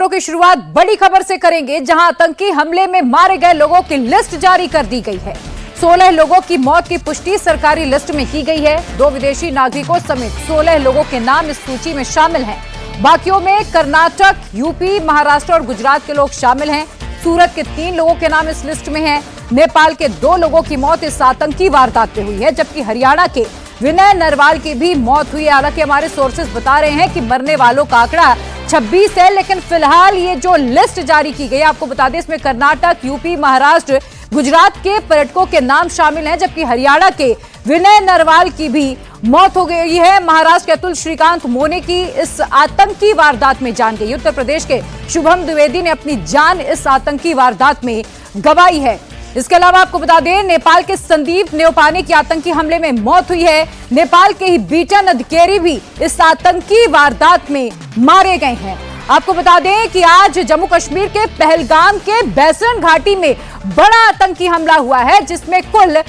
खबरों की शुरुआत बड़ी खबर से करेंगे, जहां आतंकी हमले में मारे गए लोगों की लिस्ट जारी कर दी गई है। 16 लोगों की मौत की पुष्टि सरकारी लिस्ट में की गई है। 2 विदेशी नागरिकों समेत 16 लोगों के नाम इस सूची में शामिल हैं। बाकियों में कर्नाटक, यूपी, महाराष्ट्र और गुजरात के लोग शामिल हैं। सूरत के 3 लोगों के नाम इस लिस्ट में हैं। नेपाल के 2 लोगों की मौत इस आतंकी वारदात में हुई है, जबकि हरियाणा के विनय नरवाल की भी मौत हुई है। हालांकि हमारे सोर्सेज बता रहे हैं कि मरने वालों का आंकड़ा 26 है, लेकिन फिलहाल ये जो लिस्ट जारी की गई है, आपको बता दें, इसमें कर्नाटक, यूपी, महाराष्ट्र, गुजरात के पर्यटकों के नाम शामिल हैं, जबकि हरियाणा के विनय नरवाल की भी मौत हो गई है। महाराष्ट्र के अतुल श्रीकांत मोने की इस आतंकी वारदात में जान गई। उत्तर प्रदेश के शुभम द्विवेदी ने अपनी जान इस आतंकी वारदात में गंवाई है। इसके अलावा आपको बता दें, नेपाल के संदीप नेवपाने की आतंकी हमले में मौत हुई है। नेपाल के ही बीटन अधिकारी भी इस आतंकी वारदात में मारे गए हैं। आपको बता दें कि आज जम्मू कश्मीर के पहलगाम के बैसन घाटी में बड़ा आतंकी हमला हुआ है, जिसमें कुल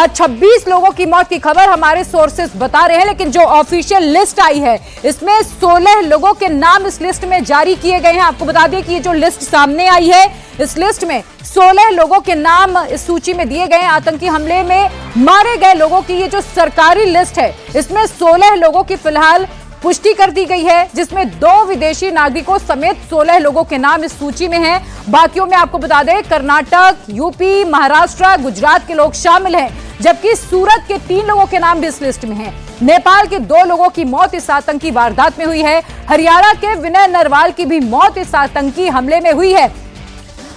26 लोगों की मौत की खबर हमारे सोर्सेस बता रहे हैं। लेकिन जो ऑफिशियल लिस्ट आई है, इसमें 16 लोगों के नाम इस लिस्ट में जारी किए गए हैं। आपको बता दें कि ये जो लिस्ट सामने आई है, इस लिस्ट में 16 लोगों के नाम इस सूची में दिए गए हैं। आतंकी हमले में मारे गए लोगों की ये जो सरकारी लिस्ट है, इसमें 16 लोगों की फिलहाल पुष्टि कर दी गई है, जिसमें 2 विदेशी नागरिकों समेत 16 लोगों के नाम इस सूची में हैं। बाकियों में आपको बता दें, कर्नाटक, यूपी, महाराष्ट्र, गुजरात के लोग शामिल हैं, जबकि सूरत के 3 लोगों के नाम भी इस लिस्ट में हैं। नेपाल के 2 लोगों की मौत इस आतंकी वारदात में हुई है। हरियाणा के विनय नरवाल की भी मौत इस आतंकी हमले में हुई है।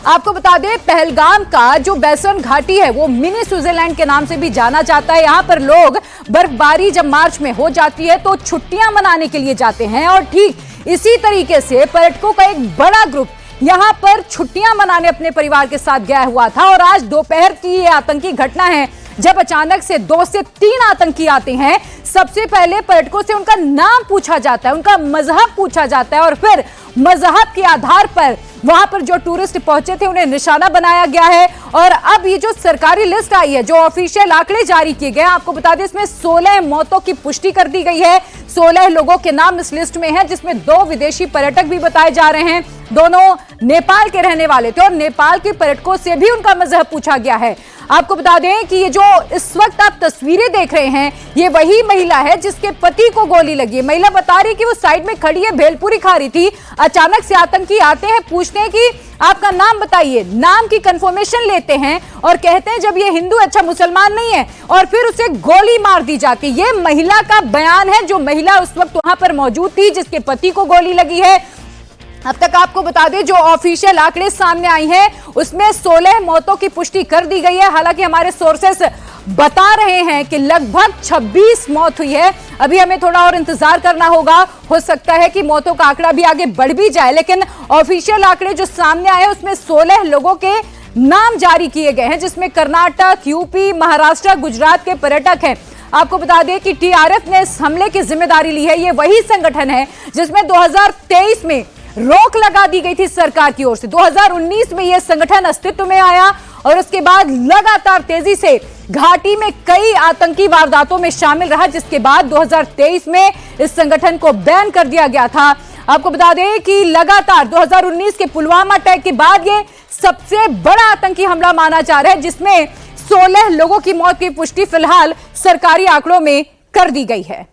आपको बता दें, पहलगाम का जो बैसन घाटी है, वो मिनी स्विट्जरलैंड के नाम से भी जाना जाता है। यहाँ पर लोग बर्फबारी जब मार्च में हो जाती है तो छुट्टियां मनाने के लिए जाते हैं, और ठीक इसी तरीके से पर्यटकों का एक बड़ा ग्रुप यहाँ पर छुट्टियां मनाने अपने परिवार के साथ गया हुआ था। और आज दोपहर की ये आतंकी घटना है, जब अचानक से 2 से 3 आतंकी आते हैं। सबसे पहले पर्यटकों से उनका नाम पूछा जाता है, उनका मजहब पूछा जाता है, और फिर मजहब के आधार पर वहां पर जो टूरिस्ट पहुंचे थे उन्हें निशाना बनाया गया है। और अब ये जो सरकारी लिस्ट आई है, जो ऑफिशियल आंकड़े जारी किए गए, आपको बता दें, इसमें 16 मौतों की पुष्टि कर दी गई है। 16 लोगों के नाम इस लिस्ट में हैं, जिसमें 2 विदेशी पर्यटक भी बताए जा रहे हैं। दोनों नेपाल के रहने वाले थे, और नेपाल के पर्यटकों से भी उनका मजहब पूछा गया है। आपको बता दें कि ये जो इस वक्त आप तस्वीरें देख रहे हैं, ये वही महिला है जिसके पति को गोली लगी है। महिला बता रही कि वो साइड में खड़ी है, भेलपूरी खा रही थी। अचानक से आतंकी आते हैं, पूछते हैं कि आपका नाम बताइए। नाम की कंफर्मेशन लेते हैं और कहते हैं जब ये हिंदू, अच्छा मुसलमान नहीं है, और फिर उसे गोली मार दी जाती है। ये महिला का बयान है, जो महिला उस वक्त वहां पर मौजूद थी, जिसके पति को गोली लगी है। अब तक आपको बता दें, जो ऑफिशियल आंकड़े सामने आई हैं, उसमें 16 मौतों की पुष्टि कर दी गई है। हालांकि हमारे सोर्सेस बता रहे हैं कि लगभग 26 मौत हुई है। अभी हमें थोड़ा और इंतजार करना होगा, हो सकता है कि मौतों का आंकड़ा भी आगे बढ़ भी जाए, लेकिन ऑफिशियल आंकड़े जो सामने आए, उसमें 16 लोगों के नाम जारी किए गए हैं, जिसमें कर्नाटक, यूपी, महाराष्ट्र, गुजरात के पर्यटक हैं। आपको बता दें कि टीआरएफ ने इस हमले की जिम्मेदारी ली है। ये वही संगठन है जिसमें 2023 में रोक लगा दी गई थी सरकार की ओर से। 2019 में यह संगठन अस्तित्व में आया, और उसके बाद लगातार तेजी से घाटी में कई आतंकी वारदातों में शामिल रहा, जिसके बाद 2023 में इस संगठन को बैन कर दिया गया था। आपको बता दें कि लगातार 2019 के पुलवामा अटैक के बाद ये सबसे बड़ा आतंकी हमला माना जा रहा है, जिसमें 16 लोगों की मौत की पुष्टि फिलहाल सरकारी आंकड़ों में कर दी गई है।